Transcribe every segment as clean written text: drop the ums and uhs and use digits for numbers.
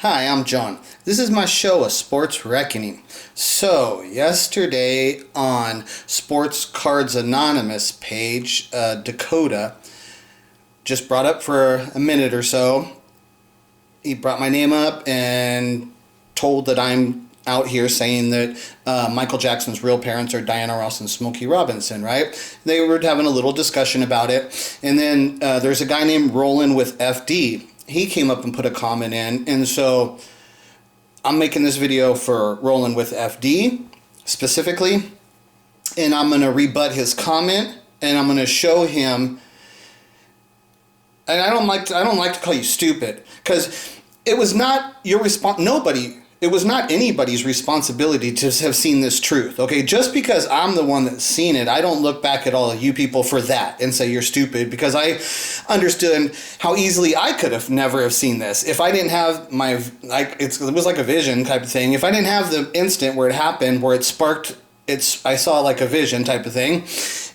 Hi, I'm John. This is my show, A Sports Reckoning. So, yesterday on Sports Cards Anonymous page, Dakota just brought up for a minute or so. He brought my name up and told that I'm out here saying that Michael Jackson's real parents are Diana Ross and Smokey Robinson, right? They were having a little discussion about it. And then there's a guy named Rollin With FD. He came up and put a comment in, and so I'm making this video for Rollin With FD specifically, and I'm going to rebut his comment, and I'm going to show him. And I don't like to call you stupid, because it was not your it was not anybody's responsibility to have seen this truth, okay? Just because I'm the one that's seen it, I don't look back at all of you people for that and say you're stupid, because I understood how easily I could have never have seen this. If I didn't have it was like a vision type of thing. If I didn't have the instant where it happened, where it sparked, I saw like a vision type of thing,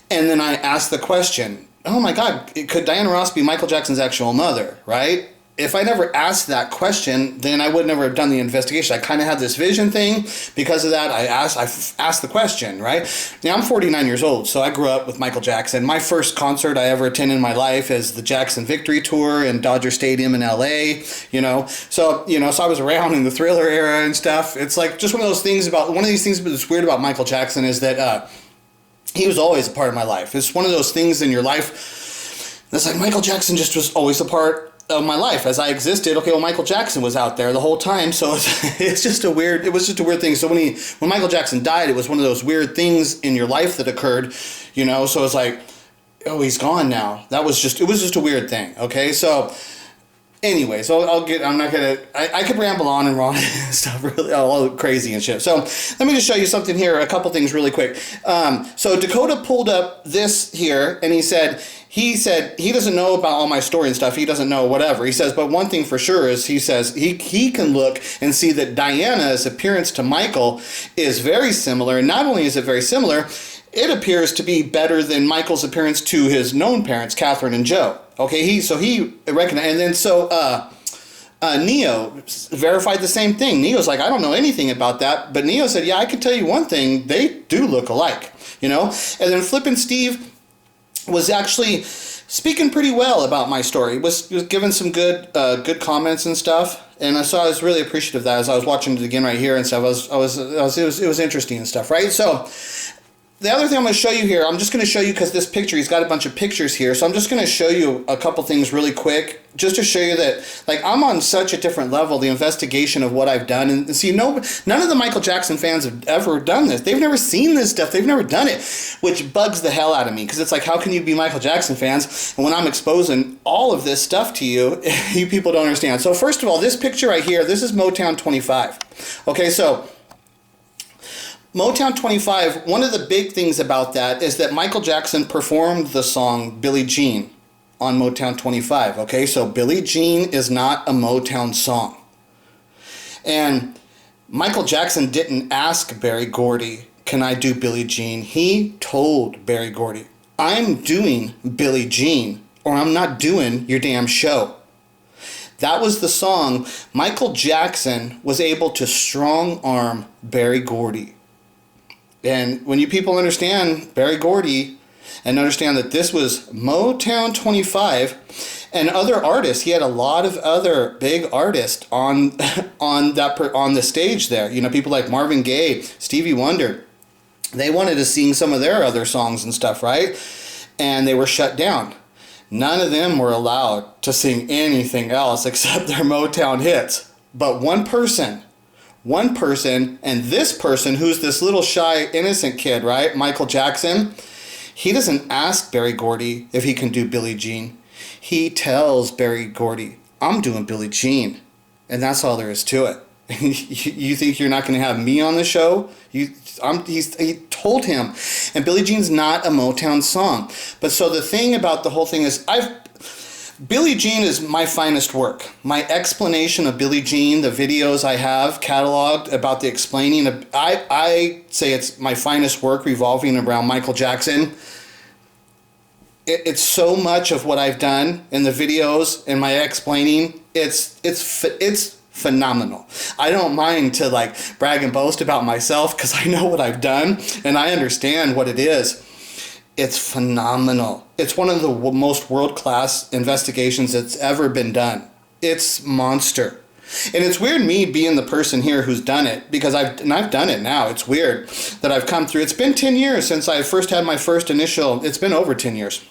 and then I asked the question, oh my God, could Diana Ross be Michael Jackson's actual mother, right? If I never asked that question, then I would never have done the investigation. I kind of had this vision thing. Because of that, I asked the question, right? Now, I'm 49 years old, so I grew up with Michael Jackson. My first concert I ever attended in my life is the Jackson Victory Tour in Dodger Stadium in LA, So I was around in the Thriller era and stuff. It's like just one of these things that's weird about Michael Jackson is that he was always a part of my life. It's one of those things in your life that's like Michael Jackson just was always a part of my life as I existed. Okay, well, Michael Jackson was out there the whole time, so it was just a weird thing. So when Michael Jackson died, it was one of those weird things in your life that occurred, so it's like, oh, he's gone now. It was just a weird thing. Okay, so anyway, so I could ramble on and on and stuff, really all crazy and shit. So let me just show you something here, a couple things really quick. So Dakota pulled up this here, and he said he doesn't know about all my story and stuff. He doesn't know whatever. He says, but one thing for sure is he says he can look and see that Diana's appearance to Michael is very similar. And not only is it very similar, it appears to be better than Michael's appearance to his known parents, Catherine and Joe. Okay, he recognized, and then so Neo verified the same thing. Neo's like, I don't know anything about that, but Neo said, yeah, I can tell you one thing, they do look alike, And then Flippin' Steve was actually speaking pretty well about my story. Was giving some good comments and stuff, and so I was really appreciative of that as I was watching it again right here and stuff. It was interesting and stuff, right? So the other thing I'm going to show you here, I'm just going to show you because this picture, he's got a bunch of pictures here, so I'm just going to show you a couple things really quick, just to show you that, like, I'm on such a different level, the investigation of what I've done. And see, none of the Michael Jackson fans have ever done this. They've never seen this stuff. They've never done it, which bugs the hell out of me, because it's like, how can you be Michael Jackson fans? And when I'm exposing all of this stuff to you, you people don't understand. So first of all, this picture right here, this is Motown 25. Okay, so Motown 25, one of the big things about that is that Michael Jackson performed the song Billie Jean on Motown 25, okay? So Billie Jean is not a Motown song. And Michael Jackson didn't ask Berry Gordy, can I do Billie Jean? He told Berry Gordy, I'm doing Billie Jean, or I'm not doing your damn show. That was the song. Michael Jackson was able to strong-arm Berry Gordy. And when you people understand Berry Gordy and understand that this was Motown 25 and other artists, he had a lot of other big artists on the stage there. People like Marvin Gaye, Stevie Wonder. They wanted to sing some of their other songs and stuff, right? And they were shut down. None of them were allowed to sing anything else except their Motown hits. But one person, and this person, who's this little shy, innocent kid, right? Michael Jackson, he doesn't ask Berry Gordy if he can do Billie Jean. He tells Berry Gordy, I'm doing Billie Jean. And that's all there is to it. You think you're not going to have me on the show? He told him. And Billie Jean's not a Motown song. But so the thing about the whole thing is, Billie Jean is my finest work. My explanation of Billie Jean, the videos I have cataloged about the explaining of, I say it's my finest work revolving around Michael Jackson. It's so much of what I've done in the videos and my explaining. It's phenomenal. I don't mind to like brag and boast about myself because I know what I've done and I understand what it is. It's phenomenal. It's one of the most world-class investigations that's ever been done. It's monster. And it's weird me being the person here who's done it because I've done it now. It's weird that I've come through. It's been 10 years since I first had my first initial, it's been over 10 years.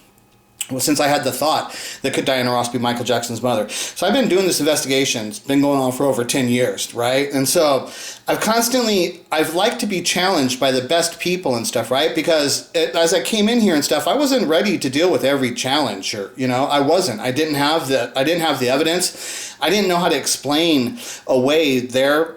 Well, since I had the thought that could Diana Ross be Michael Jackson's mother. So I've been doing this investigation. It's been going on for over 10 years, right? And so I've liked to be challenged by the best people and stuff, right? Because as I came in here and stuff, I wasn't ready to deal with every challenge, or, I wasn't. I didn't have the evidence. I didn't know how to explain away their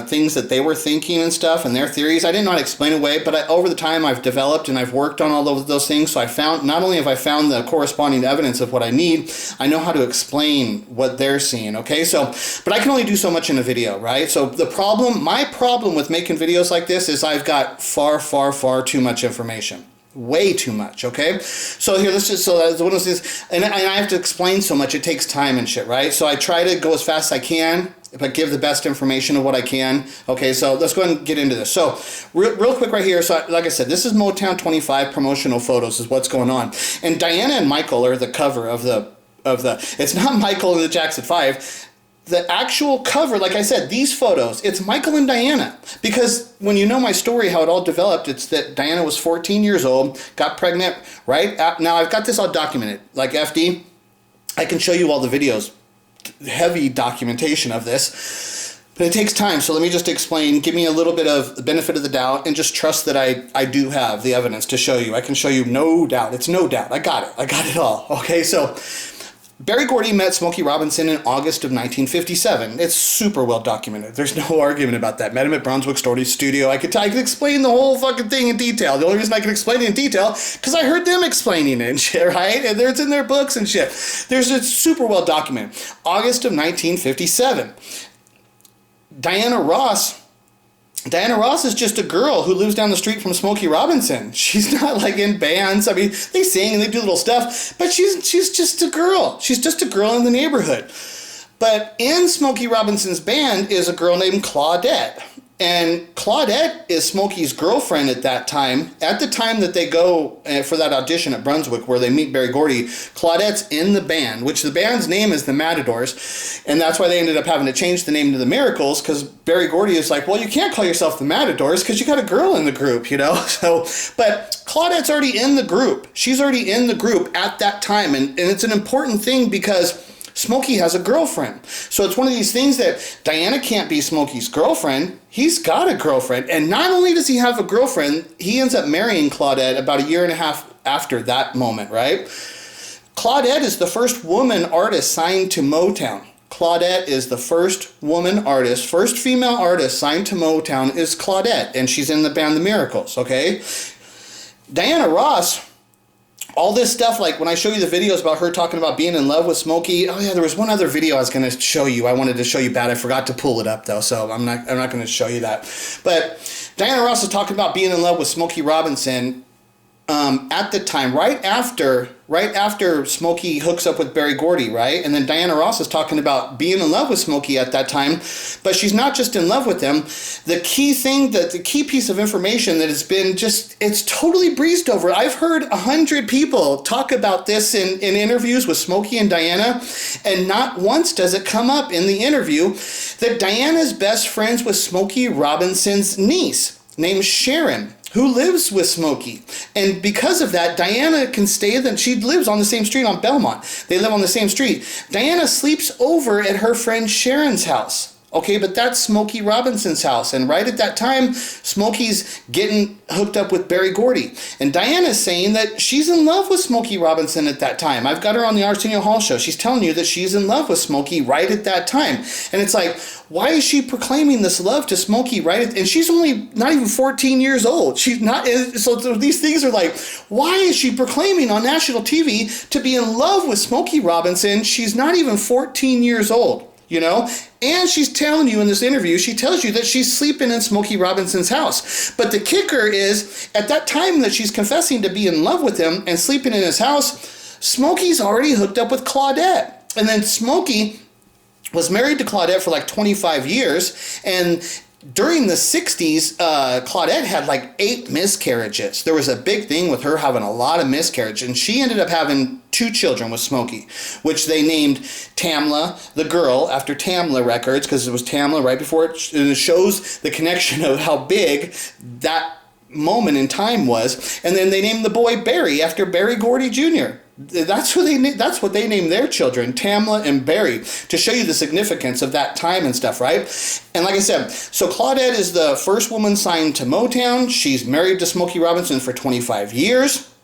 things that they were thinking and stuff and their theories. I didn't know how to explain away, but over the time I've developed and I've worked on all of those things. So not only have I found the corresponding evidence of what I need, I know how to explain what they're seeing. Okay. So, but I can only do so much in a video, right? So my problem with making videos like this is I've got far, far, far too much information. Way too much, okay? So here, that's one of those, and I have to explain so much, it takes time and shit, right? So I try to go as fast as I can, but give the best information of what I can. Okay, so let's go ahead and get into this. So real quick right here, so like I said, this is Motown 25 promotional photos is what's going on. And Diana and Michael are the cover of the, it's not Michael and the Jackson 5. The actual cover, like I said, these photos, it's Michael and Diana. Because when you know my story, how it all developed, it's that Diana was 14 years old, got pregnant, right? Now I've got this all documented. Like FD, I can show you all the videos, heavy documentation of this. But it takes time, so let me just explain, give me a little bit of the benefit of the doubt, and just trust that I do have the evidence to show you. I can show you no doubt. It's no doubt. I got it all. Okay, so Berry Gordy met Smokey Robinson in August of 1957. It's super well documented. There's no argument about that. Met him at Brunswick Studio. I could explain the whole fucking thing in detail. The only reason I can explain it in detail because I heard them explaining it and shit, right? And it's in their books and shit. It's super well documented. August of 1957. Diana Ross is just a girl who lives down the street from Smokey Robinson. She's not like in bands. I mean, they sing and they do little stuff, but she's just a girl. She's just a girl in the neighborhood. But in Smokey Robinson's band is a girl named Claudette. And Claudette is Smokey's girlfriend at that time. At the time that they go for that audition at Brunswick where they meet Berry Gordy, Claudette's in the band, which the band's name is the Matadors. And that's why they ended up having to change the name to the Miracles, because Berry Gordy is like, well, you can't call yourself the Matadors because you got a girl in the group, So, but Claudette's already in the group. She's already in the group at that time. And it's an important thing because Smokey has a girlfriend. So it's one of these things that Diana can't be Smokey's girlfriend. He's got a girlfriend. And not only does he have a girlfriend, he ends up marrying Claudette about a year and a half after that moment, right? Claudette is the first woman artist signed to Motown. Claudette is the first woman artist, first female artist signed to Motown is Claudette. And she's in the band The Miracles, okay? Diana Ross, all this stuff, like when I show you the videos about her talking about being in love with Smokey, oh yeah, there was one other video I was going to show you. I wanted to show you bad. I forgot to pull it up though, so I'm not going to show you that. But Diana Ross is talking about being in love with Smokey Robinson at the time, right after Smokey hooks up with Berry Gordy, right? And then Diana Ross is talking about being in love with Smokey at that time, but she's not just in love with him. The key piece of information that has been it's totally breezed over. I've heard 100 people talk about this in interviews with Smokey and Diana, and not once does it come up in the interview that Diana's best friends with Smokey Robinson's niece named Sharon, who lives with Smokey. And because of that, Diana can stay, she lives on the same street on Belmont. They live on the same street. Diana sleeps over at her friend Sharon's house. Okay, but that's Smokey Robinson's house. And right at that time, Smokey's getting hooked up with Berry Gordy. And Diana's saying that she's in love with Smokey Robinson at that time. I've got her on the Arsenio Hall show. She's telling you that she's in love with Smokey right at that time. And it's like, why is she proclaiming this love to Smokey and she's only not even 14 years old. She's not, so these things are like, why is she proclaiming on national TV to be in love with Smokey Robinson? She's not even 14 years old. And she's telling you in this interview, she tells you that she's sleeping in Smokey Robinson's house. But the kicker is, at that time that she's confessing to be in love with him and sleeping in his house, Smokey's already hooked up with Claudette. And then Smokey was married to Claudette for like 25 years, and during the 60s, Claudette had like 8 miscarriages. There was a big thing with her having a lot of miscarriage, and she ended up having 2 children with Smokey, which they named Tamla, the girl, after Tamla Records, because it was Tamla right before it, and it shows the connection of how big that moment in time was. And then they named the boy Barry after Berry Gordy Jr. That's what they named their children, Tamla and Barry, to show you the significance of that time and stuff, right? And like I said, so Claudette is the first woman signed to Motown. She's married to Smokey Robinson for 25 years.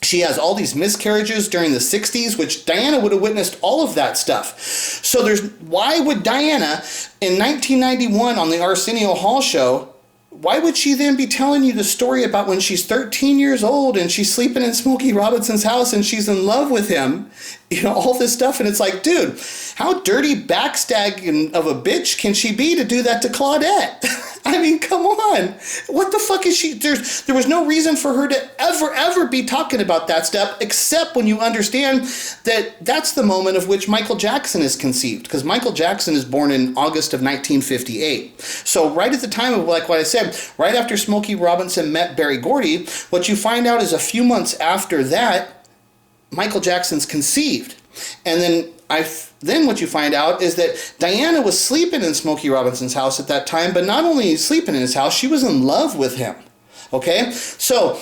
She has all these miscarriages during the 60s, which Diana would have witnessed all of that stuff. So why would Diana in 1991 on the Arsenio Hall show, why would she then be telling you the story about when she's 13 years old and she's sleeping in Smokey Robinson's house and she's in love with him? You know, all this stuff. And it's like, dude, how dirty backstabbing of a bitch can she be to do that to Claudette? I mean, come on. What the fuck is she? There was no reason for her to ever be talking about that stuff, except when you understand that that's the moment of which Michael Jackson is conceived. Because Michael Jackson is born in August of 1958. So right at the time of, like what I said, right after Smokey Robinson met Berry Gordy, what you find out is a few months after that, Michael Jackson's conceived. And then what you find out is that Diana was sleeping in Smokey Robinson's house at that time, but not only sleeping in his house, she was in love with him. Okay? So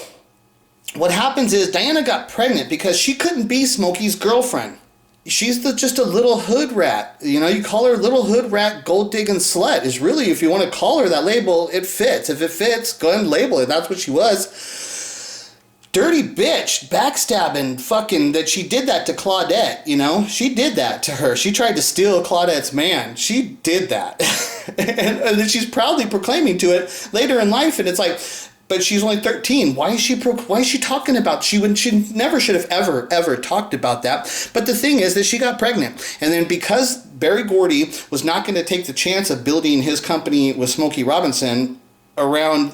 what happens is Diana got pregnant because she couldn't be Smokey's girlfriend. She's just a little hood rat. You know, you call her little hood rat, gold digging slut. Is really, if you want to call her that label, it fits. If it fits, go ahead and label it. That's what she was. Dirty bitch, backstabbing, fucking, that she did that to Claudette, you know? She did that to her. She tried to steal Claudette's man. She did that. and then she's proudly proclaiming to it later in life, and it's like, but she's only 13. Why is she talking about, she never should have ever talked about that. But the thing is that she got pregnant. And then because Berry Gordy was not going to take the chance of building his company with Smokey Robinson around,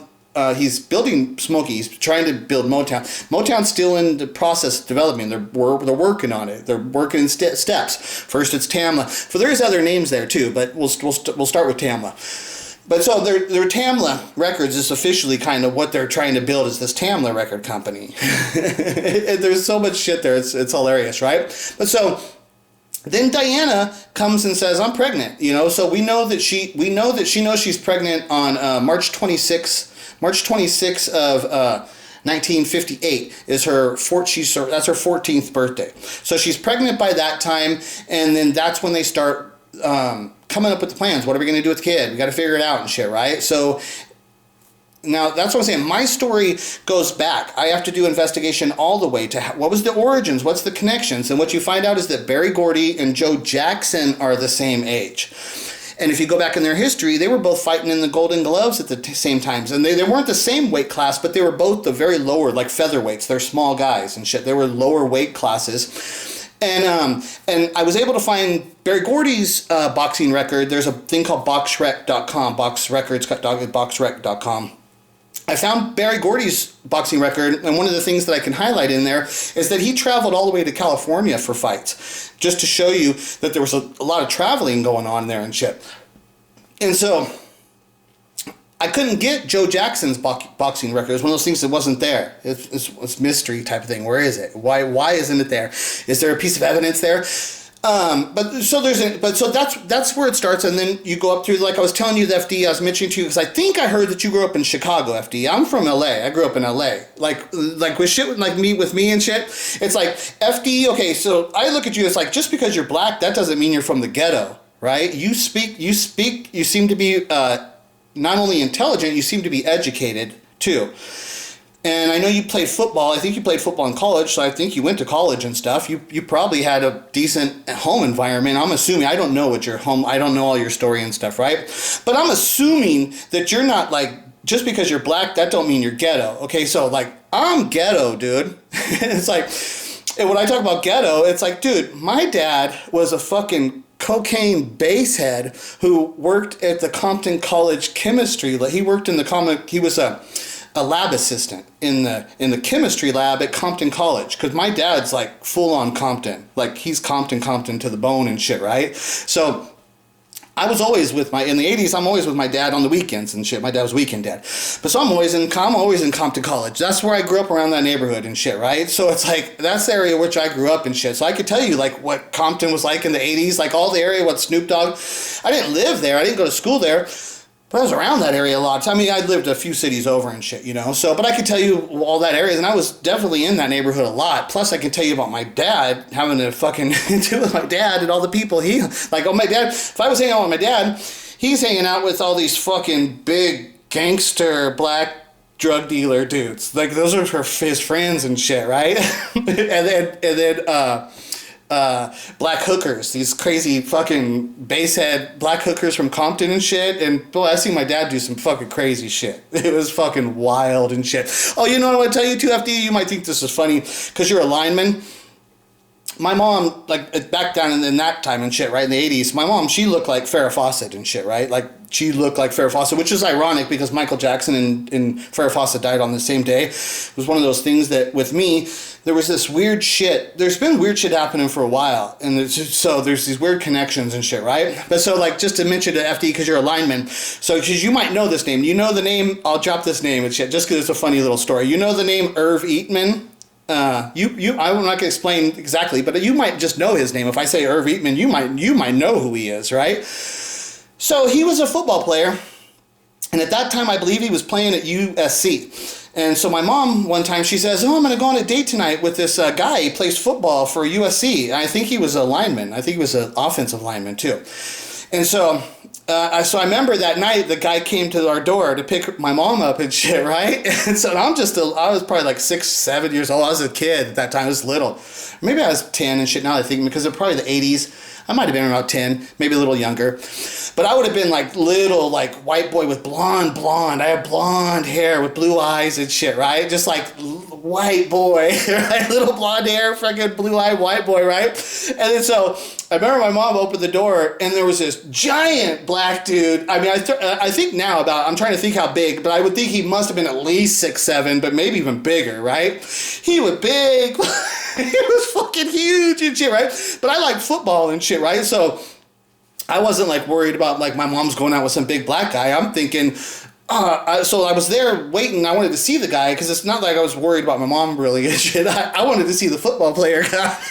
he's building Smokey. He's trying to build Motown. Motown's still in the process of developing. They're working on it. They're working in steps. First, it's Tamla. There is other names there too, but we'll start with Tamla. But so their Tamla Records is officially kind of what they're trying to build, is this Tamla record company. There's so much shit there. It's hilarious, right? But so then Diana comes and says, "I'm pregnant." You know, so we know that she knows she's pregnant on March 26th of 1958 is that's her 14th birthday. So she's pregnant by that time, and then that's when they start coming up with the plans. What are we going to do with the kid? We got to figure it out and shit, right? So now that's what I'm saying. My story goes back. I have to do investigation all the way to what was the origins, what's the connections, and what you find out is that Berry Gordy and Joe Jackson are the same age. And if you go back in their history, they were both fighting in the Golden Gloves at the same times. And they weren't the same weight class, but they were both the very lower, like featherweights. They're small guys and shit. They were lower weight classes. And I was able to find Berry Gordy's boxing record. There's a thing called boxrec.com, boxrec.com. I found Berry Gordy's boxing record, and one of the things that I can highlight in there is that he traveled all the way to California for fights, just to show you that there was a lot of traveling going on there and shit. And so I couldn't get Joe Jackson's boxing record. It was one of those things that wasn't there. It's mystery type of thing. Where is it? Why isn't it there? Is there a piece of evidence there? So that's where it starts, and then you go up through, like I was telling you, the FD I was mentioning to you, because I think I heard that you grew up in Chicago, FD. I'm from LA. I grew up in LA. Like with shit with me and shit. It's like, FD, okay, so I look at you, it's like, just because you're black, that doesn't mean you're from the ghetto, right? You seem to be not only intelligent, you seem to be educated too. And I know you played football. I think you played football in college, so I think you went to college and stuff. You probably had a decent home environment. I'm assuming. I don't know what your home, I don't know all your story and stuff, right? But I'm assuming that you're not like, just because you're black, that don't mean you're ghetto. Okay, so like, I'm ghetto, dude. It's like, and when I talk about ghetto, it's like, dude, my dad was a fucking cocaine basehead who worked at the Compton College chemistry. He worked in he was a lab assistant in the chemistry lab at Compton College, because my dad's like full on Compton, like he's Compton to the bone and shit, right? So I was always in the 80s, I'm always with my dad on the weekends and shit. My dad was a weekend dad. But so I'm always in Compton College. That's where I grew up, around that neighborhood and shit, right? So it's like, that's the area which I grew up and shit. So I could tell you like what Compton was like in the 80s, like all the area, what Snoop Dogg. I didn't live there. I didn't go to school there. But I was around that area a lot. I mean, I lived a few cities over and shit, you know. So, but I could tell you all that area, and I was definitely in that neighborhood a lot. Plus, I can tell you about my dad, having to fucking do with my dad and all the people my dad, if I was hanging out with my dad, he's hanging out with all these fucking big gangster black drug dealer dudes. Like, those are his friends and shit, right? and then black hookers, these crazy fucking basehead black hookers from Compton and shit. And boy, I seen my dad do some fucking crazy shit. It was fucking wild and shit. Oh, you know what I want to tell you too, FD? You might think this is funny because you're a lineman. My mom, like, back down in that time and shit, right, in the 80s, my mom, she looked like Farrah Fawcett and shit, right? Like, she looked like Farrah Fawcett, which is ironic because Michael Jackson and Farrah Fawcett died on the same day. It was one of those things that, with me, there was this weird shit. There's been weird shit happening for a while, and there's these weird connections and shit, right? But so, like, just to mention to FD, because you're a lineman, so because you might know this name. You know the name, I'll drop this name and shit, just because it's a funny little story. You know the name Irv Eatman? I'm not gonna explain exactly, but you might just know his name. If I say Irv Eatman, you might know who he is, right? So he was a football player, and at that time I believe he was playing at USC. And so my mom one time, she says, "Oh, I'm gonna go on a date tonight with this guy. He plays football for USC." And I think he was a lineman. I think he was an offensive lineman too. And so I remember that night the guy came to our door to pick my mom up and shit, right? And so I was probably like 6, 7 years old. I was a kid at that time. I was little. Maybe I was 10 and shit now I think, because it's probably the 80s. I might have been about 10, maybe a little younger. But I would have been like little, like white boy with blonde. I have blonde hair with blue eyes and shit, right? Just like white boy, right? Little blonde hair, freaking blue-eyed white boy, right? And then so I remember my mom opened the door and there was this giant black dude. I mean, I think now I'm trying to think how big, but I would think he must have been at least 6'7", but maybe even bigger, right? He was big. He was fucking huge and shit, right? But I like football and shit, right? So I wasn't like worried about like my mom's going out with some big black guy. I'm thinking, so I was there waiting. I wanted to see the guy because it's not like I was worried about my mom really and shit. I wanted to see the football player guy.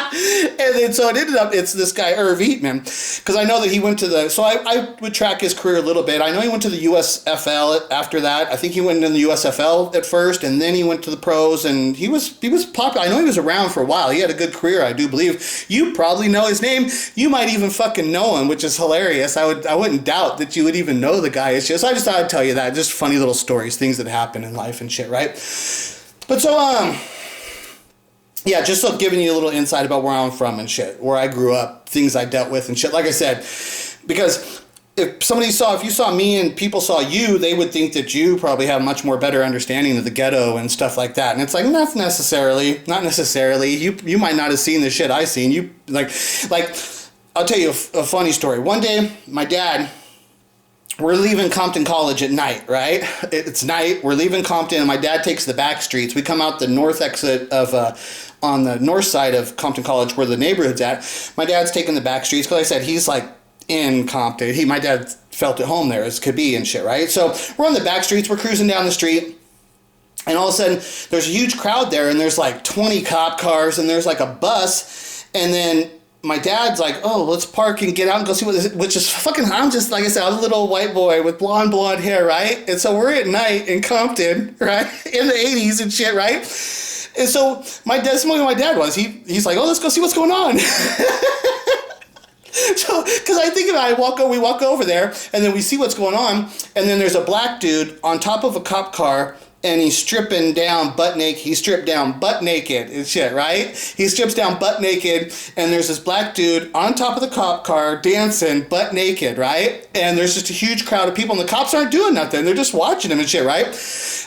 And then so it ended up, it's this guy Irv Eatman, because I know that he went to the, I would track his career a little bit. I know he went to the USFL after that. I think he went in the USFL at first, and then he went to the pros, and he was popular. I know he was around for a while. He had a good career, I do believe. You probably know his name. You might even fucking know him, which is hilarious. I wouldn't doubt that you would even know the guy. It's just, I just thought I'd tell you that. Just funny little stories, things that happen in life and shit, right? But so, yeah, just so giving you a little insight about where I'm from and shit, where I grew up, things I dealt with and shit. Like I said, because if you saw me and people saw you, they would think that you probably have much more better understanding of the ghetto and stuff like that. And it's like, not necessarily. You might not have seen the shit I seen. You like, I'll tell you a funny story. One day, my dad, we're leaving Compton College at night, right? It's night. We're leaving Compton, and my dad takes the back streets. We come out the north exit on the north side of Compton College, where the neighborhood's at. My dad's taking the back streets, because like I said, he's like in Compton. My dad felt at home there as could be and shit, right? So we're on the back streets. We're cruising down the street, and all of a sudden, there's a huge crowd there, and there's like 20 cop cars, and there's like a bus, and then my dad's like, "Oh, let's park and get out and go see what this is," which is fucking, I'm just, like I said, I'm a little white boy with blonde hair, right? And so we're at night in Compton, right? In the 80s and shit, right? And so my dad was. He's like, "Oh, let's go see what's going on." So, because I think about it, we walk over there, and then we see what's going on, and then there's a black dude on top of a cop car, and he's stripping down butt naked. He stripped down butt naked and shit, right? He strips down butt naked, and there's this black dude on top of the cop car dancing butt naked, right? And there's just a huge crowd of people, and the cops aren't doing nothing. They're just watching him and shit, right?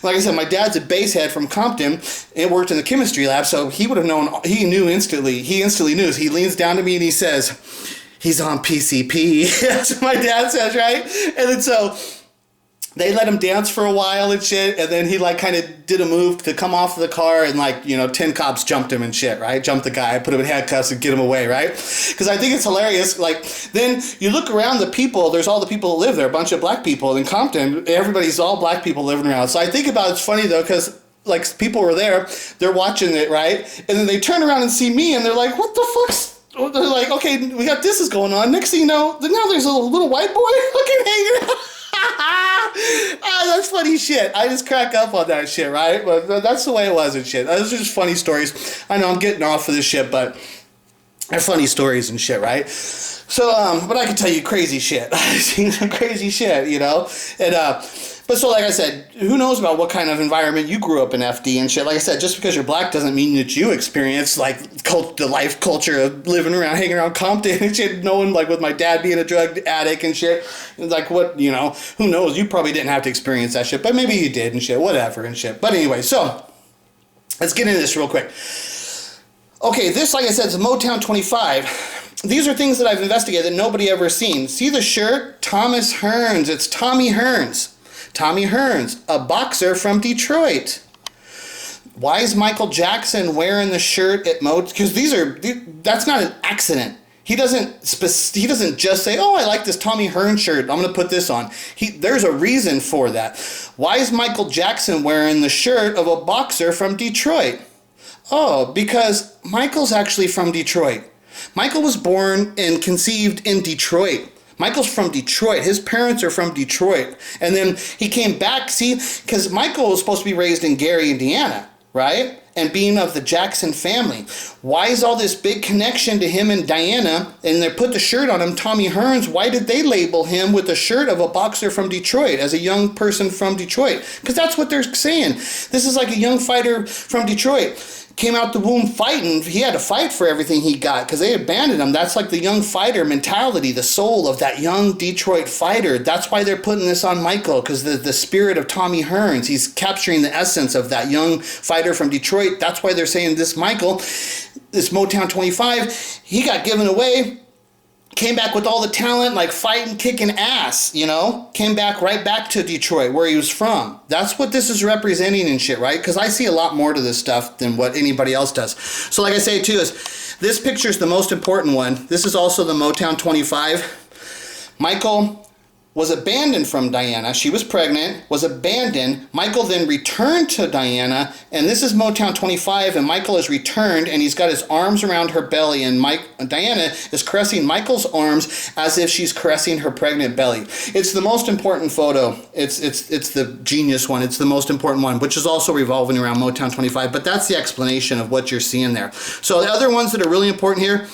Like I said, my dad's a bass head from Compton. It worked in the chemistry lab, so he would have known. He knew instantly. He instantly knew. He leans down to me and he says, "He's on PCP." That's what my dad says, right? And then so they let him dance for a while and shit, and then he like kind of did a move to come off of the car, and like, you know, 10 cops jumped him and shit, right? Jumped the guy, put him in handcuffs and get him away, right? Because I think it's hilarious. Like, then you look around the people, there's all the people that live there, a bunch of black people in Compton, everybody's all black people living around. So I think about it's funny though, because like people were there, they're watching it, right? And then they turn around and see me and they're like, what the fuck's, they're like, okay, we got this is going on. Next thing you know, now there's a little white boy fucking hanging out. That's funny shit. I just crack up on that shit, right? But that's the way it was and shit. Those are just funny stories. I know I'm getting off of this shit, but they're funny stories and shit, right? So, but I can tell you crazy shit. I've seen some crazy shit, you know? And, but so like I said, who knows about what kind of environment you grew up in FD and shit. Like I said, just because you're black doesn't mean that you experience like the life culture of living around, hanging around Compton and shit. Knowing like with my dad being a drug addict and shit. Like what, you know, who knows? You probably didn't have to experience that shit, but maybe you did and shit, whatever and shit. But anyway, so let's get into this real quick. Okay, this, like I said, is a Motown 25. These are things that I've investigated that nobody ever seen. See the shirt? Thomas Hearns. It's Tommy Hearns. Tommy Hearns, a boxer from Detroit. Why is Michael Jackson wearing the shirt at Because that's not an accident. He doesn't just say, oh, I like this Tommy Hearns shirt, I'm going to put this on. There's a reason for that. Why is Michael Jackson wearing the shirt of a boxer from Detroit? Oh, because Michael's actually from Detroit. Michael was born and conceived in Detroit. Michael's from Detroit. His parents are from Detroit. And then he came back, see, because Michael was supposed to be raised in Gary, Indiana, right? And being of the Jackson family. Why is all this big connection to him and Diana? And they put the shirt on him, Tommy Hearns. Why did they label him with the shirt of a boxer from Detroit as a young person from Detroit? Because that's what they're saying. This is like a young fighter from Detroit. Came out the womb fighting. He had to fight for everything he got because they abandoned him. That's like the young fighter mentality, the soul of that young Detroit fighter. That's why they're putting this on Michael, because the spirit of Tommy Hearns, he's capturing the essence of that young fighter from Detroit. That's why they're saying this Michael, this Motown 25, he got given away. Came back with all the talent, like fighting, kicking ass, you know? Came back right back to Detroit, where he was from. That's what this is representing and shit, right? Because I see a lot more to this stuff than what anybody else does. So like I say, too, is this picture is the most important one. This is also the Motown 25. Michael was abandoned from Diana. She was pregnant, was abandoned. Michael then returned to Diana, and this is Motown 25, and Michael has returned, and he's got his arms around her belly, and Diana is caressing Michael's arms as if she's caressing her pregnant belly. It's the most important photo. It's the genius one. It's the most important one, which is also revolving around Motown 25, but that's the explanation of what you're seeing there. So the other ones that are really important here,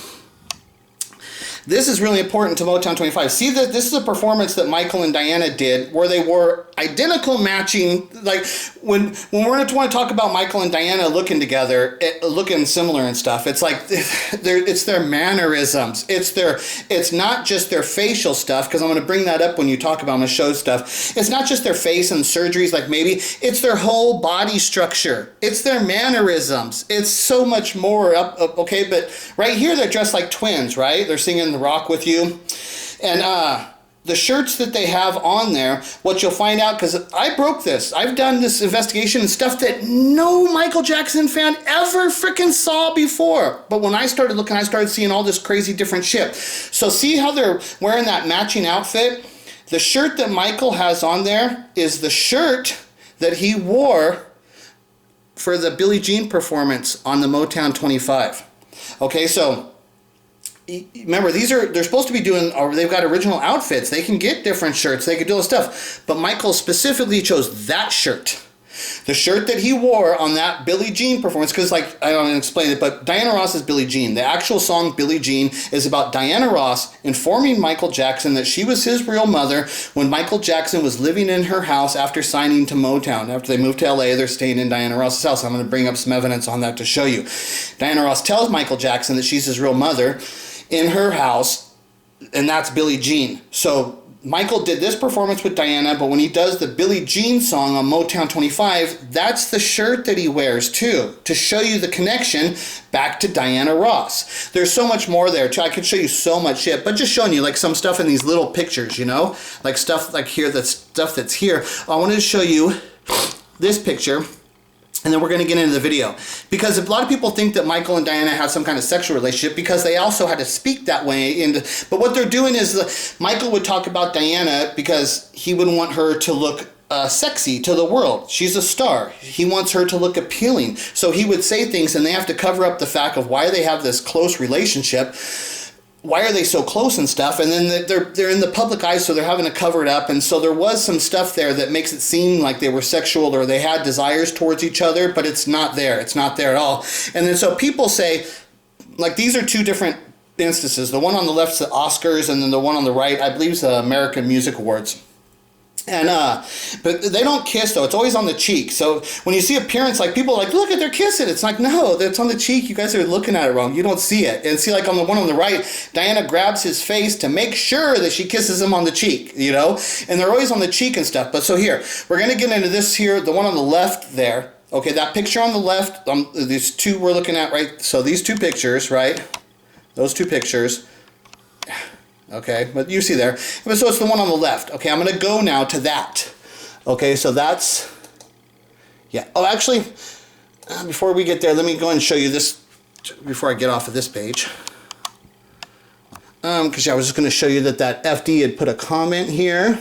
this is really important to Motown 25. See that this is a performance that Michael and Diana did where they wore identical matching, like when we're going to want to talk about Michael and Diana looking together, looking similar and stuff, it's like it's their mannerisms. It's not just their facial stuff, because I'm going to bring that up when you talk about my show stuff. It's not just their face and surgeries, like maybe it's their whole body structure. It's their mannerisms. It's so much more up okay, but right here they're dressed like twins, right? They're singing Rock With You, and the shirts that they have on there, what you'll find out, because I broke this, I've done this investigation and stuff that no Michael Jackson fan ever freaking saw before, but when I started looking, I started seeing all this crazy different shit. So see how they're wearing that matching outfit? The shirt that Michael has on there is the shirt that he wore for the Billie Jean performance on the Motown 25. Okay, so remember, they're supposed to be doing, or they've got original outfits. They can get different shirts. They can do all this stuff. But Michael specifically chose that shirt. The shirt that he wore on that Billie Jean performance, because like, I don't explain it, but Diana Ross is Billie Jean. The actual song Billie Jean is about Diana Ross informing Michael Jackson that she was his real mother when Michael Jackson was living in her house after signing to Motown. After they moved to LA, they're staying in Diana Ross's house. I'm going to bring up some evidence on that to show you. Diana Ross tells Michael Jackson that she's his real mother in her house, and that's Billie Jean. So Michael did this performance with Diana, but when he does the Billie Jean song on Motown 25, that's the shirt that he wears too, to show you the connection back to Diana Ross. There's so much more there too. I could show you so much shit, but just showing you like some stuff in these little pictures, you know? Like stuff like here, that's stuff that's here. I wanted to show you this picture, and then we're going to get into the video. Because a lot of people think that Michael and Diana had some kind of sexual relationship because they also had to speak that way. But what they're doing is Michael would talk about Diana because he would want her to look sexy to the world. She's a star. He wants her to look appealing. So he would say things, and they have to cover up the fact of why they have this close relationship. Why are they so close and stuff? And then they're in the public eye, so they're having to cover it up. And so there was some stuff there that makes it seem like they were sexual or they had desires towards each other, but it's not there. It's not there at all. And then so people say, like, these are two different instances. The one on the left is the Oscars, and then the one on the right, I believe, is the American Music Awards. And but they don't kiss though. It's always on the cheek. So when you see appearance, like people are like, look at they're kissing. It's like, no, that's on the cheek. You guys are looking at it wrong. You don't see it. And see, like on the one on the right, Diana grabs his face to make sure that she kisses him on the cheek, you know. And they're always on the cheek and stuff. But so here, we're gonna get into this here. The one on the left there. Okay, that picture on the left. These two we're looking at, right? So these two pictures, right? Those two pictures. Okay, but you see there. So it's the one on the left. Okay, I'm going to go now to that. Okay, so that's, yeah. Oh, actually, before we get there, let me go and show you this before I get off of this page. Because I was just going to show you that FD had put a comment here.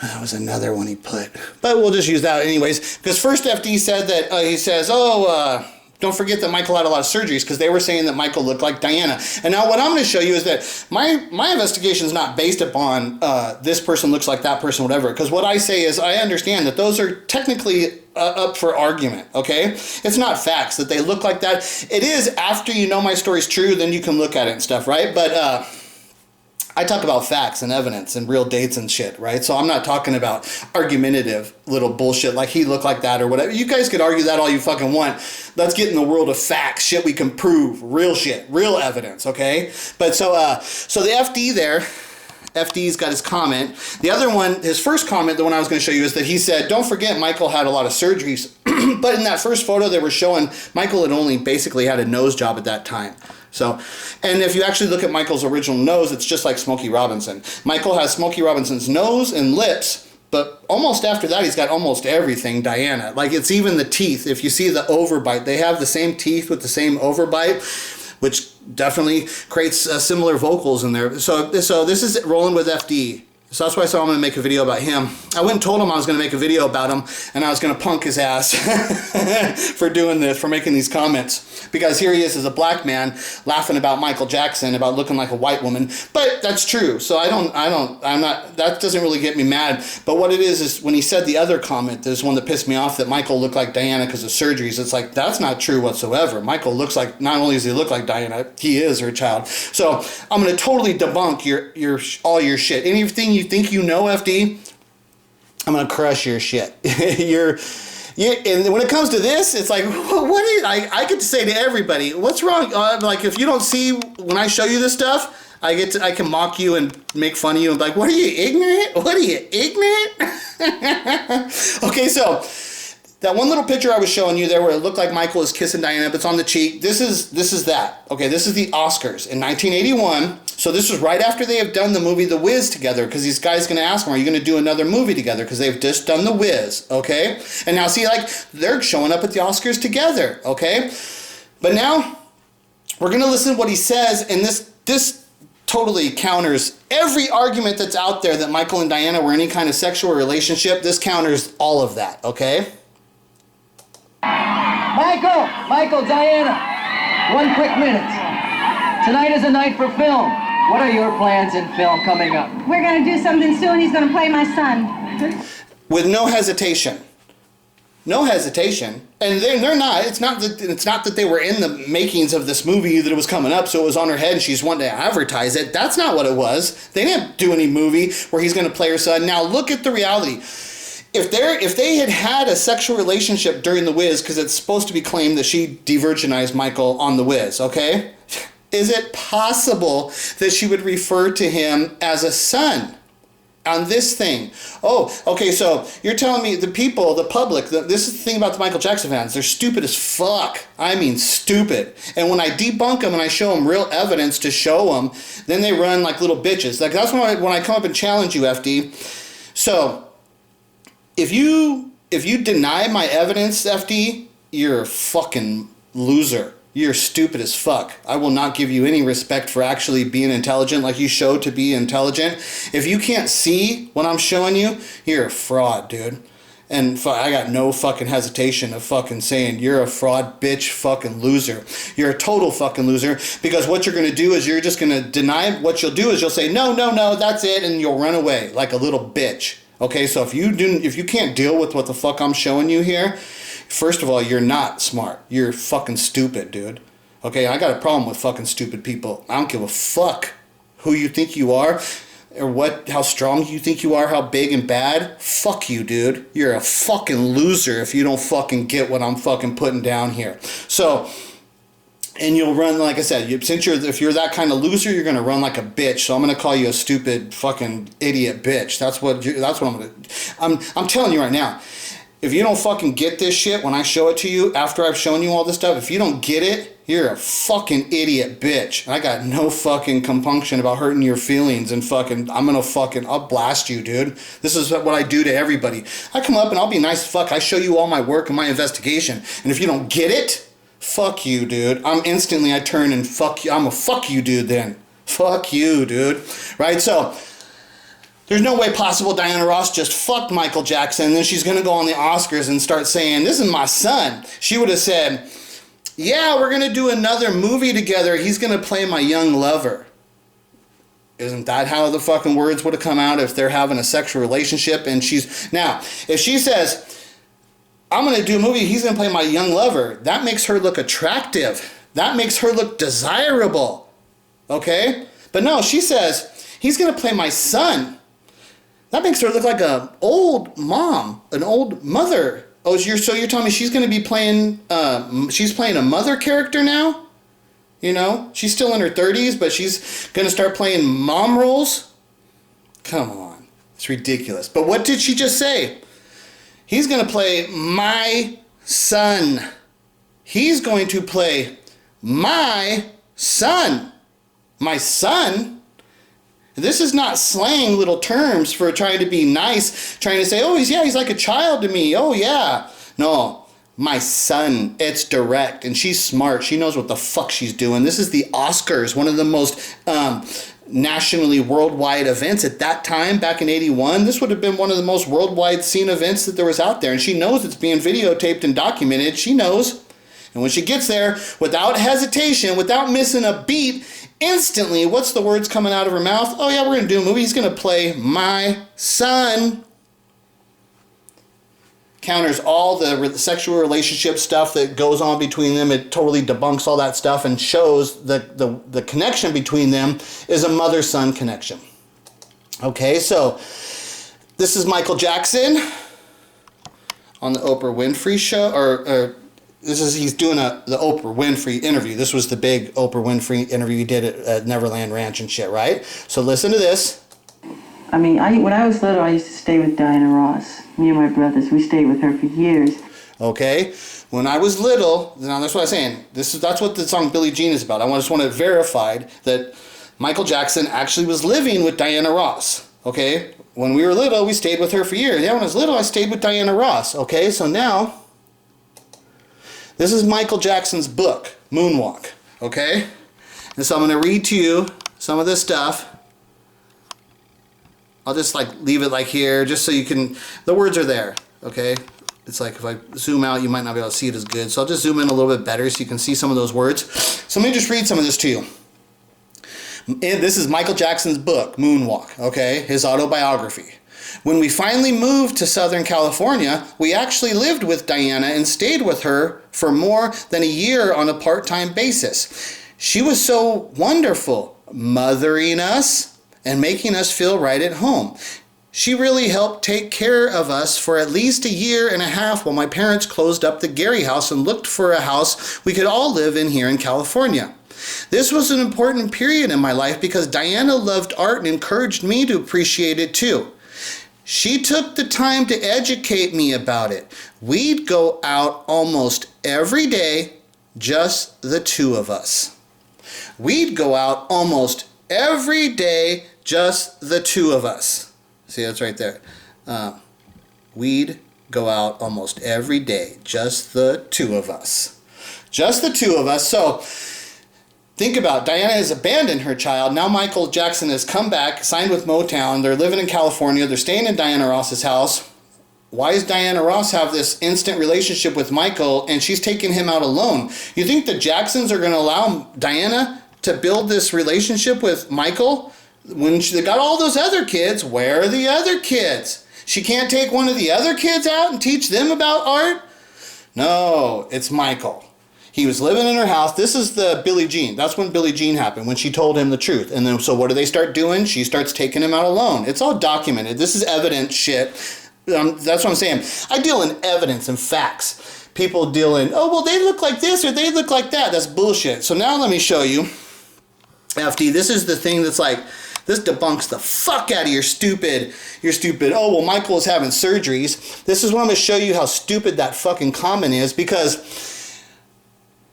That was another one he put. But we'll just use that anyways. Because first FD said that, he says, don't forget that Michael had a lot of surgeries, because they were saying that Michael looked like Diana. And now what I'm going to show you is that my investigation is not based upon this person looks like that person, whatever. Because what I say is I understand that those are technically up for argument, okay? It's not facts that they look like that. It is after you know my story's true, then you can look at it and stuff, right? But I talk about facts and evidence and real dates and shit, right? So I'm not talking about argumentative little bullshit like he looked like that or whatever. You guys could argue that all you fucking want. Let's get in the world of facts, shit we can prove, real shit, real evidence, okay? But so the FD there, FD's got his comment. The other one, his first comment, the one I was going to show you, is that he said, don't forget Michael had a lot of surgeries. But in that first photo they were showing, Michael had only basically had a nose job at that time. So, and if you actually look at Michael's original nose, it's just like Smokey Robinson. Michael has Smokey Robinson's nose and lips, but almost after that, he's got almost everything Diana. Like, it's even the teeth. If you see the overbite, they have the same teeth with the same overbite, which definitely creates similar vocals in there. So this is Rollin With FD. So that's why I said I'm going to make a video about him. I went and told him I was going to make a video about him, and I was going to punk his ass for doing this, for making these comments. Because here he is as a black man laughing about Michael Jackson, about looking like a white woman. But that's true. So I'm not, that doesn't really get me mad. But what it is when he said the other comment, there's one that pissed me off, that Michael looked like Diana because of surgeries. It's like, that's not true whatsoever. Michael looks like, not only does he look like Diana, he is her child. So I'm going to totally debunk all your shit. Anything you think you know, FD, I'm going to crush your shit. And when it comes to this, it's like, I get to say to everybody, what's wrong? Like, if you don't see when I show you this stuff, I can mock you and make fun of you and be like, what are you, ignorant? What are you, ignorant? Okay, so that one little picture I was showing you there where it looked like Michael is kissing Diana, but it's on the cheek. This is that. Okay, this is the Oscars in 1981. So this was right after they have done the movie The Wiz together, because these guys going to ask them, are you going to do another movie together? Because they've just done The Wiz, okay? And now see, like, they're showing up at the Oscars together, okay? But now we're going to listen to what he says, and this totally counters every argument that's out there that Michael and Diana were any kind of sexual relationship. This counters all of that, okay? Michael, Diana, one quick minute. Tonight is a night for film. What are your plans in film coming up? We're going to do something soon. He's going to play my son. With no hesitation. No hesitation. And they're not. It's not that they were in the makings of this movie that it was coming up, so it was on her head and she's wanting to advertise it. That's not what it was. They didn't do any movie where he's going to play her son. Now look at the reality. if they had a sexual relationship during The Wiz, because it's supposed to be claimed that she de-virginized Michael on The Wiz, okay? Is it possible that she would refer to him as a son on this thing? Oh, okay, so you're telling me the people, the public, this is the thing about the Michael Jackson fans, they're stupid as fuck. I mean stupid. And when I debunk them and I show them real evidence to show them, then they run like little bitches. Like that's when I come up and challenge you, FD. So if you deny my evidence, FD, you're a fucking loser. You're stupid as fuck. I will not give you any respect for actually being intelligent like you show to be intelligent. If you can't see what I'm showing you, you're a fraud, dude. And I got no fucking hesitation of fucking saying you're a fraud, bitch, fucking loser. You're a total fucking loser, because what you're going to do is you're just going to deny. What you'll do is you'll say, no, that's it, and you'll run away like a little bitch. Okay, so if you can't deal with what the fuck I'm showing you here, first of all, you're not smart. You're fucking stupid, dude. Okay, I got a problem with fucking stupid people. I don't give a fuck who you think you are or how strong you think you are, how big and bad. Fuck you, dude. You're a fucking loser if you don't fucking get what I'm fucking putting down here. So, and you'll run, like I said, if you're that kind of loser, you're gonna run like a bitch. So I'm gonna call you a stupid fucking idiot bitch. That's what I'm telling you right now. If you don't fucking get this shit when I show it to you after I've shown you all this stuff, if you don't get it, you're a fucking idiot bitch. I got no fucking compunction about hurting your feelings and fucking, I'll blast you, dude. This is what I do to everybody. I come up and I'll be nice as fuck. I show you all my work and my investigation. And if you don't get it, fuck you, dude. I turn and fuck you. I'm a fuck you dude then. Fuck you, dude. Right? So, there's no way possible Diana Ross just fucked Michael Jackson and then she's going to go on the Oscars and start saying, this is my son. She would have said, yeah, we're going to do another movie together. He's going to play my young lover. Isn't that how the fucking words would have come out if they're having a sexual relationship? And now, if she says, I'm going to do a movie, he's going to play my young lover, that makes her look attractive. That makes her look desirable. Okay? But no, she says, he's going to play my son. That makes her look like an old mom, an old mother. Oh, so you're telling me she's going to be playing, she's playing a mother character now? You know, she's still in her 30s, but she's going to start playing mom roles? Come on. It's ridiculous. But what did she just say? He's going to play my son. He's going to play my son. My son? This is not slang little terms for trying to be nice, trying to say, oh, he's like a child to me. Oh, yeah. No, my son. It's direct. And she's smart. She knows what the fuck she's doing. This is the Oscars, one of the most nationally worldwide events at that time, back in 81. This would have been one of the most worldwide seen events that there was out there. And she knows it's being videotaped and documented. She knows. And when she gets there, without hesitation, without missing a beat, instantly, what's the words coming out of her mouth? Oh yeah, we're going to do a movie. He's going to play my son. Counters all the sexual relationship stuff that goes on between them. It totally debunks all that stuff and shows that the connection between them is a mother-son connection. Okay, so this is Michael Jackson on the Oprah Winfrey show, or he's doing the Oprah Winfrey interview. This was the big Oprah Winfrey interview he did at Neverland Ranch and shit, right? So listen to this. I mean, when I was little, I used to stay with Diana Ross. Me and my brothers, we stayed with her for years. Okay, when I was little, now that's what I'm saying. That's what the song Billie Jean is about. I just want it verified that Michael Jackson actually was living with Diana Ross. Okay, when we were little, we stayed with her for years. Yeah, when I was little, I stayed with Diana Ross. Okay, so now, this is Michael Jackson's book, Moonwalk. Okay, and so I'm going to read to you some of this stuff. I'll just leave it here just so you can, the words are there, okay? It's like if I zoom out, you might not be able to see it as good. So I'll just zoom in a little bit better so you can see some of those words. So let me just read some of this to you. This is Michael Jackson's book, Moonwalk, okay? His autobiography. When we finally moved to Southern California, we actually lived with Diana and stayed with her for more than a year on a part-time basis. She was so wonderful, mothering us and making us feel right at home. She really helped take care of us for at least a year and a half while my parents closed up the Gary house and looked for a house we could all live in here in California. This was an important period in my life because Diana loved art and encouraged me to appreciate it too. She took the time to educate me about it. We'd go out almost every day, just the two of us. We'd go out almost every day, just the two of us. See, that's right there. We'd go out almost every day, just the two of us. Just the two of us. So, think about it. Diana has abandoned her child. Now Michael Jackson has come back, signed with Motown. They're living in California. They're staying in Diana Ross's house. Why does Diana Ross have this instant relationship with Michael and she's taking him out alone? You think the Jacksons are going to allow Diana to build this relationship with Michael? When they got all those other kids, where are the other kids? She can't take one of the other kids out and teach them about art? No, it's Michael. He was living in her house. This is the Billie Jean. That's when Billie Jean happened, when she told him the truth. And then, so what do they start doing? She starts taking him out alone. It's all documented. This is evidence shit. That's what I'm saying. I deal in evidence and facts. People deal in, oh, well, they look like this or they look like that. That's bullshit. So now let me show you. FD, this is the thing that's like, this debunks the fuck out of your stupid, oh, well, Michael is having surgeries. This is what I'm going to show you how stupid that fucking comment is, because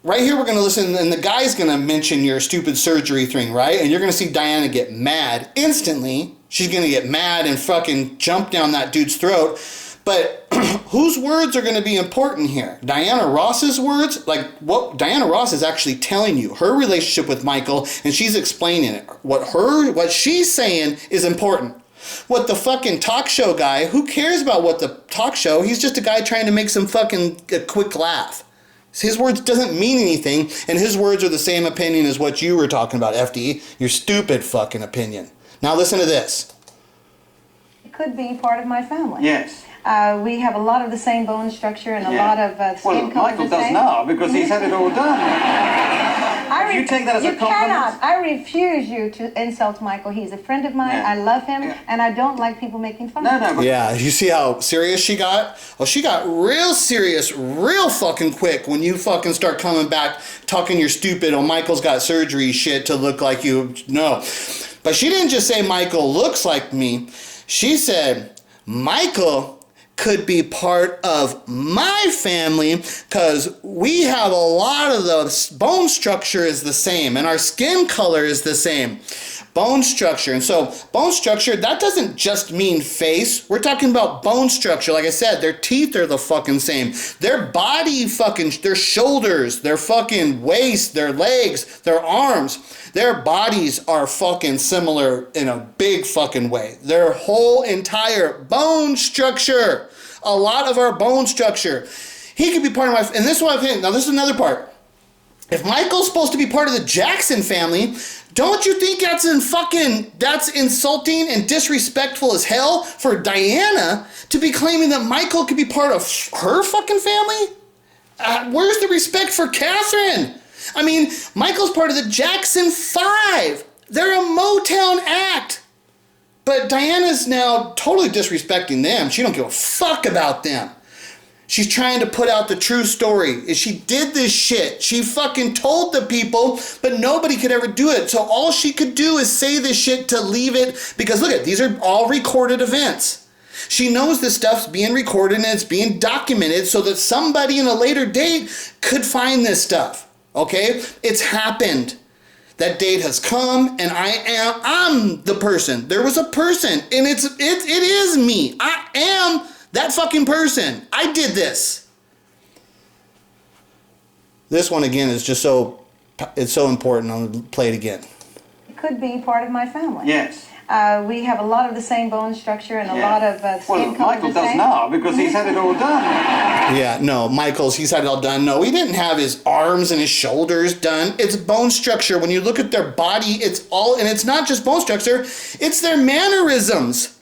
right here we're going to listen, and the guy's going to mention your stupid surgery thing, right? And you're going to see Diana get mad instantly. She's going to get mad and fucking jump down that dude's throat. But whose words are going to be important here? Diana Ross's words? Like, what Diana Ross is actually telling you, her relationship with Michael, and she's explaining it. What she's saying is important. What the fucking talk show guy, who cares about what the talk show? He's just a guy trying to make some fucking a quick laugh. His words doesn't mean anything, and his words are the same opinion as what you were talking about, FD. Your stupid fucking opinion. Now listen to this. It could be part of my family. Yes. We have a lot of the same bone structure and a lot of skin color. Michael does now because he's had it all done. You take that as a compliment? You cannot. I refuse you to insult Michael. He's a friend of mine. Yeah. I love him, Yeah. and I don't like people making fun of him. But Yeah, you see how serious she got? Oh, she got real serious real fucking quick when you fucking start coming back talking your stupid, oh, Michael's got surgery shit to look like you. No. But she didn't just say Michael looks like me. She said Michael could be part of my family because we have a lot of the bone structure is the same and our skin color is the same. Bone structure. And so bone structure, that doesn't just mean face. We're talking about bone structure. Like I said, their teeth are the fucking same. Their body fucking, their shoulders, their fucking waist, their legs, their arms, their bodies are fucking similar in a big fucking way. Their whole entire bone structure. A lot of our bone structure. He could be part of my, and this is what I'm saying. Now this is another part. If Michael's supposed to be part of the Jackson family, don't you think that's insulting and disrespectful as hell for Diana to be claiming that Michael could be part of her fucking family? Where's the respect for Catherine? I mean, Michael's part of the Jackson 5. They're a Motown act. But Diana's now totally disrespecting them. She don't give a fuck about them. She's trying to put out the true story. She did this shit. She fucking told the people, but nobody could ever do it. So all she could do is say this shit to leave it. Because look at, these are all recorded events. She knows this stuff's being recorded and it's being documented so that somebody in a later date could find this stuff. Okay? It's happened. That date has come, and I'm the person. There was a person, and it is me. I am that fucking person. I did this. This one again is just it's so important. I'll play it again. It could be part of my family. yes. We have a lot of the same bone structure and a lot of skin color. Michael does now because he's had it all done. Yeah, no, he's had it all done. No, he didn't have his arms and his shoulders done. It's bone structure. When you look at their body, it's all, and it's not just bone structure, it's their mannerisms.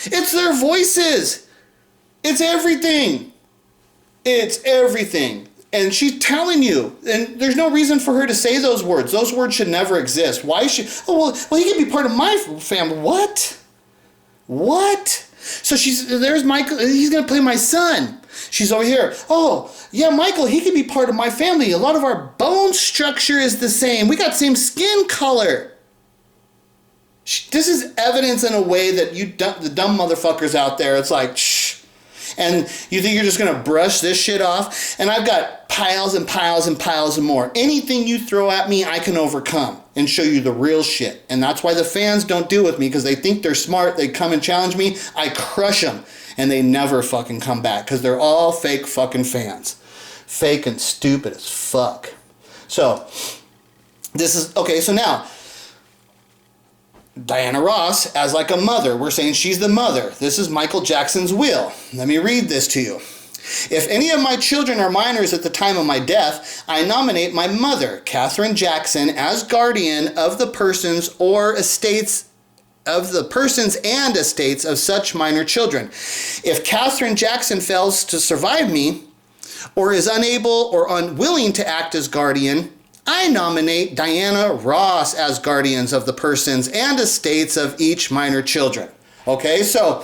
It's their voices. It's everything. It's everything. And she's telling you, and there's no reason for her to say those words. Those words should never exist. Why should, oh, well, he could be part of my family. What? What? So there's Michael, he's going to play my son. She's over here. Oh, yeah, Michael, he could be part of my family. A lot of our bone structure is the same. We got the same skin color. This is evidence in a way that the dumb motherfuckers out there, it's like, shh. And you think you're just going to brush this shit off? And I've got piles and piles and piles and more. Anything you throw at me, I can overcome and show you the real shit. And that's why the fans don't deal with me, because they think they're smart. They come and challenge me. I crush them. And they never fucking come back, because they're all fake fucking fans. Fake and stupid as fuck. So, this is, okay, so now, Diana Ross as like a mother. We're saying she's the mother. This is Michael Jackson's will. Let me read this to you. If any of my children are minors at the time of my death, I nominate my mother, Katherine Jackson, as guardian of the persons or estates of the persons and estates of such minor children. If Katherine Jackson fails to survive me, or is unable or unwilling to act as guardian, I nominate Diana Ross as guardians of the persons and estates of each minor children. Okay, so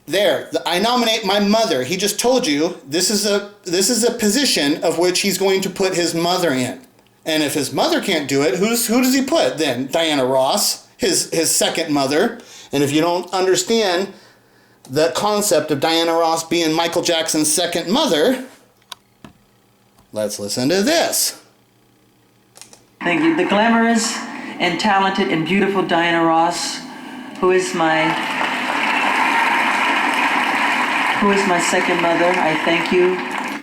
there, I nominate my mother. He just told you this is a position of which he's going to put his mother in. And if his mother can't do it, who does he put then? Diana Ross, his second mother. And if you don't understand the concept of Diana Ross being Michael Jackson's second mother, let's listen to this. Thank you. The glamorous and talented and beautiful Diana Ross, who is my second mother, I thank you.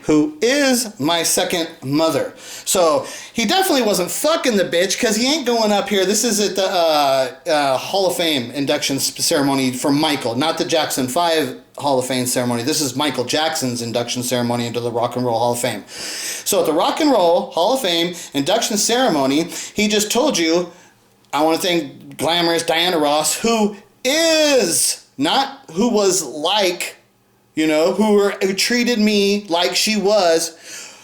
Who is my second mother. So he definitely wasn't fucking the bitch, because he ain't going up here. This is at the Hall of Fame induction ceremony for Michael, not the Jackson 5 Hall of Fame ceremony. This is Michael Jackson's induction ceremony into the Rock and Roll Hall of Fame. So at the Rock and Roll Hall of Fame induction ceremony, he just told you, I want to thank glamorous Diana Ross, who is, not who was like, you know, who treated me like she was.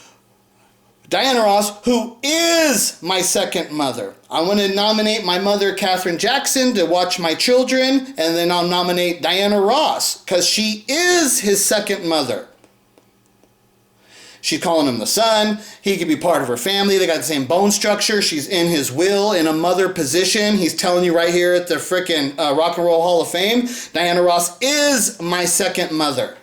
Diana Ross, who is my second mother. I want to nominate my mother, Katherine Jackson, to watch my children, and then I'll nominate Diana Ross, because she is his second mother. She's calling him the son. He could be part of her family. They got the same bone structure. She's in his will, in a mother position. He's telling you right here at the frickin' Rock and Roll Hall of Fame, Diana Ross is my second mother.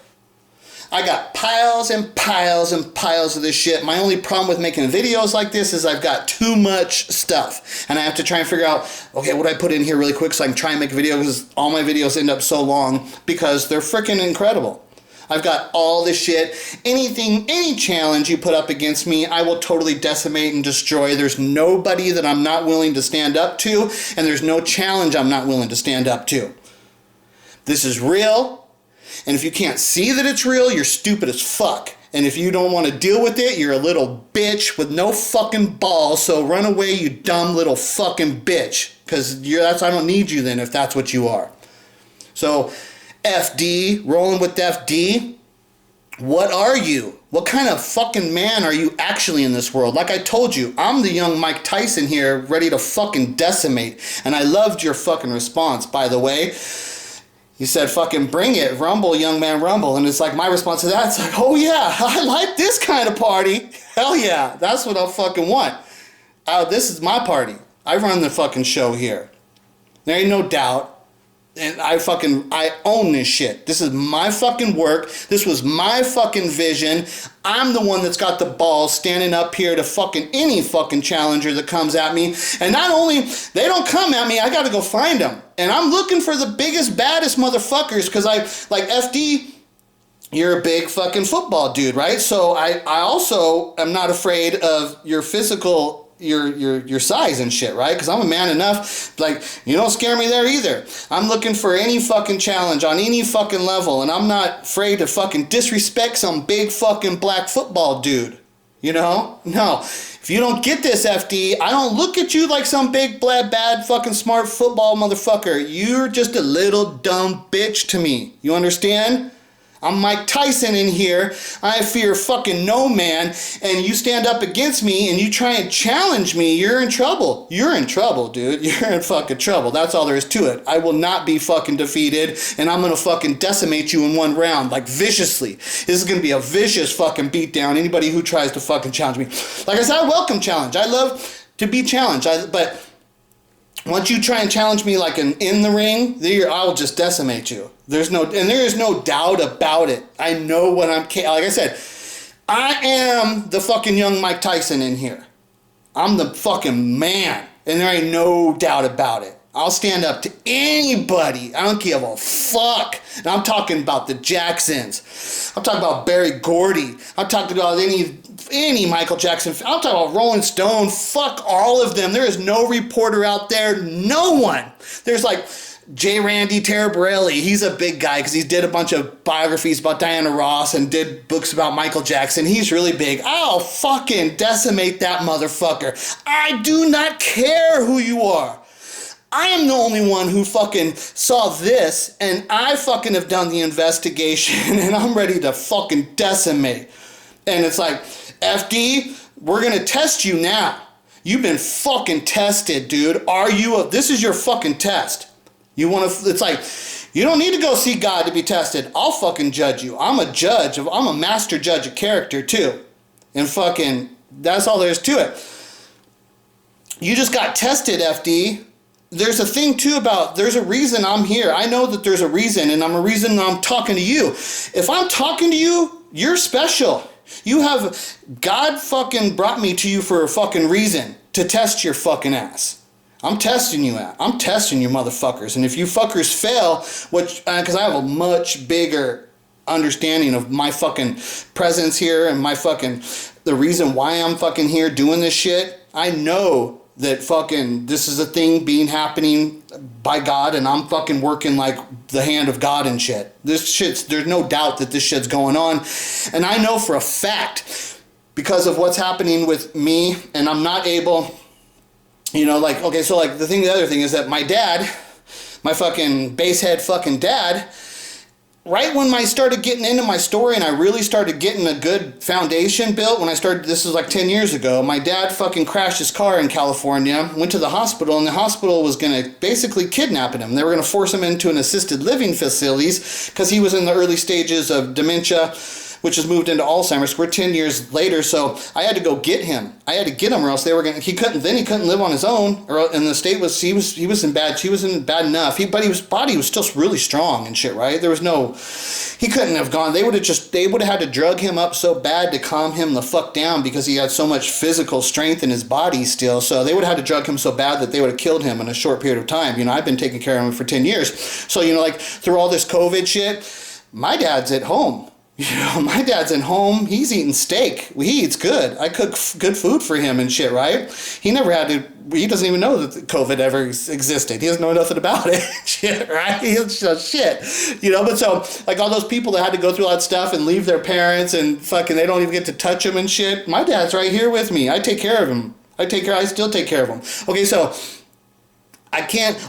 I got piles and piles and piles of this shit. My only problem with making videos like this is I've got too much stuff. And I have to try and figure out, okay, what do I put in here really quick so I can try and make a video, because all my videos end up so long because they're freaking incredible. I've got all this shit. Anything, any challenge you put up against me, I will totally decimate and destroy. There's nobody that I'm not willing to stand up to, and there's no challenge I'm not willing to stand up to. This is real. And if you can't see that it's real, you're stupid as fuck. And if you don't want to deal with it, you're a little bitch with no fucking balls. So run away, you dumb little fucking bitch. Because I don't need you then if that's what you are. So FD, Rollin With FD, what are you? What kind of fucking man are you actually in this world? Like I told you, I'm the young Mike Tyson here, ready to fucking decimate. And I loved your fucking response, by the way. You said, fucking bring it, rumble, young man, rumble. And it's like, my response to that, it's like, oh yeah, I like this kind of party. Hell yeah, that's what I fucking want. This is my party. I run the fucking show here. There ain't no doubt. And I own this shit. This is my fucking work. This was my fucking vision. I'm the one that's got the balls standing up here to fucking any fucking challenger that comes at me. And not only, they don't come at me, I gotta go find them. And I'm looking for the biggest, baddest motherfuckers, because like FD, you're a big fucking football dude, right? So I also am not afraid of your physical, your size and shit, right? Because I'm a man enough, like, you don't scare me there either. I'm looking for any fucking challenge on any fucking level, and I'm not afraid to fucking disrespect some big fucking black football dude. You know? No. If you don't get this, FD, I don't look at you like some big, bad, fucking smart football motherfucker. You're just a little dumb bitch to me. You understand? I'm Mike Tyson in here. I fear fucking no man. And you stand up against me and you try and challenge me, you're in trouble. You're in trouble, dude. You're in fucking trouble. That's all there is to it. I will not be fucking defeated, and I'm gonna fucking decimate you in one round, like viciously. This is gonna be a vicious fucking beatdown. Anybody who tries to fucking challenge me. Like I said, I welcome challenge. I love to be challenged. But once you try and challenge me like in the ring, I will just decimate you. There is no doubt about it. I know what like I said, I am the fucking young Mike Tyson in here. I'm the fucking man, and there ain't no doubt about it. I'll stand up to anybody. I don't give a fuck. And I'm talking about the Jacksons. I'm talking about Berry Gordy. I'm talking about any Michael Jackson. I'm talking about Rolling Stone. Fuck all of them. There is no reporter out there. No one. There's like J. Randy Taraborelli. He's a big guy because he did a bunch of biographies about Diana Ross and did books about Michael Jackson. He's really big. I'll fucking decimate that motherfucker. I do not care who you are. I am the only one who fucking saw this, and I fucking have done the investigation, and I'm ready to fucking decimate. And it's like, FD, we're gonna test you now. You've been fucking tested, dude. This is your fucking test. It's like, you don't need to go see God to be tested. I'll fucking judge you. I'm a judge. I'm a master judge of character, too. And fucking, that's all there is to it. You just got tested, FD. There's a thing too there's a reason I'm here. I know that there's a reason, and I'm talking to you. If I'm talking to you, you're special. God fucking brought me to you for a fucking reason, to test your fucking ass. I'm testing you, motherfuckers. And if you fuckers fail, because I have a much bigger understanding of my fucking presence here and the reason why I'm fucking here doing this shit, I know that fucking this is a thing happening by God, and I'm fucking working like the hand of God and shit. There's no doubt that this shit's going on. And I know for a fact, because of what's happening with me, and I'm not able, the other thing is that my dad, my fucking basehead fucking dad, right when I started getting into my story and I really started getting a good foundation built, this was like 10 years ago, my dad fucking crashed his car in California, went to the hospital, and the hospital was going to basically kidnap him. They were going to force him into an assisted living facilities because he was in the early stages of dementia, which has moved into Alzheimer's. We're 10 years later, so I had to go get him. Or else he couldn't live on his own, and the state was, he wasn't bad enough. But his body was still really strong and shit, right? He couldn't have gone. They would have had to drug him up so bad to calm him the fuck down because he had so much physical strength in his body still. So they would have had to drug him so bad that they would have killed him in a short period of time. I've been taking care of him for 10 years. So, through all this COVID shit, my dad's at home. My dad's at home. He's eating steak. He eats good. I cook good food for him and shit, right? He doesn't even know that COVID ever existed. He doesn't know nothing about it. Shit, right? He's just shit. But so, like all those people that had to go through all that stuff and leave their parents and fucking, they don't even get to touch them and shit. My dad's right here with me. I take care of him. I still take care of him. Okay, so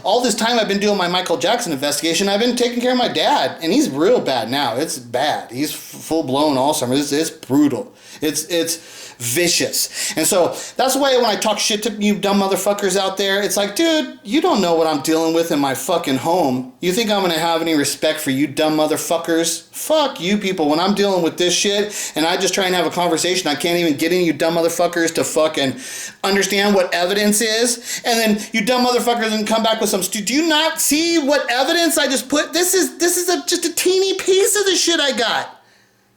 all this time I've been doing my Michael Jackson investigation, I've been taking care of my dad, and he's real bad now. It's bad. He's full-blown Alzheimer's. It's brutal. It's vicious. And so that's why when I talk shit to you dumb motherfuckers out there, it's like, dude, you don't know what I'm dealing with in my fucking home. You think I'm going to have any respect for you dumb motherfuckers? Fuck you people. When I'm dealing with this shit and I just try and have a conversation, I can't even get any you dumb motherfuckers to fucking understand what evidence is. And then you dumb motherfuckers then come back with some, do you not see what evidence I just put? This is just a teeny piece of the shit I got.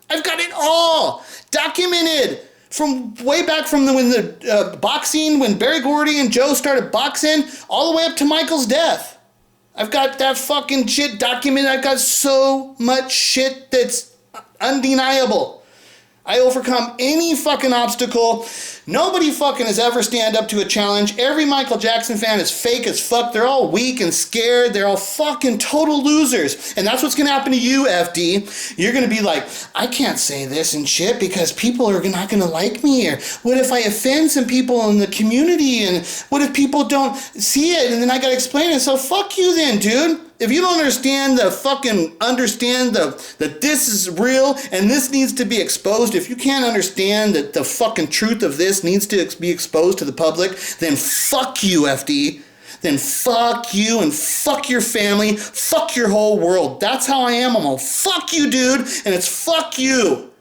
I've got it all documented. From way back from when the boxing, when Berry Gordy and Joe started boxing, all the way up to Michael's death. I've got that fucking shit documented. I've got so much shit that's undeniable. I overcome any fucking obstacle Nobody fucking has ever stand up to a challenge. Every Michael Jackson fan is fake as fuck. They're all weak and scared. They're all fucking total losers. And that's what's going to happen to you, FD. You're going to be like, I can't say this and shit because people are not going to like me. Or what if I offend some people in the community? And what if people don't see it? And then I got to explain it. So fuck you then, dude. If you don't understand that this is real and this needs to be exposed, if you can't understand that the fucking truth of this needs to be exposed to the public, then fuck you, FD. Then fuck you and fuck your family, fuck your whole world. That's how I am. I'm gonna fuck you, dude, and it's fuck you.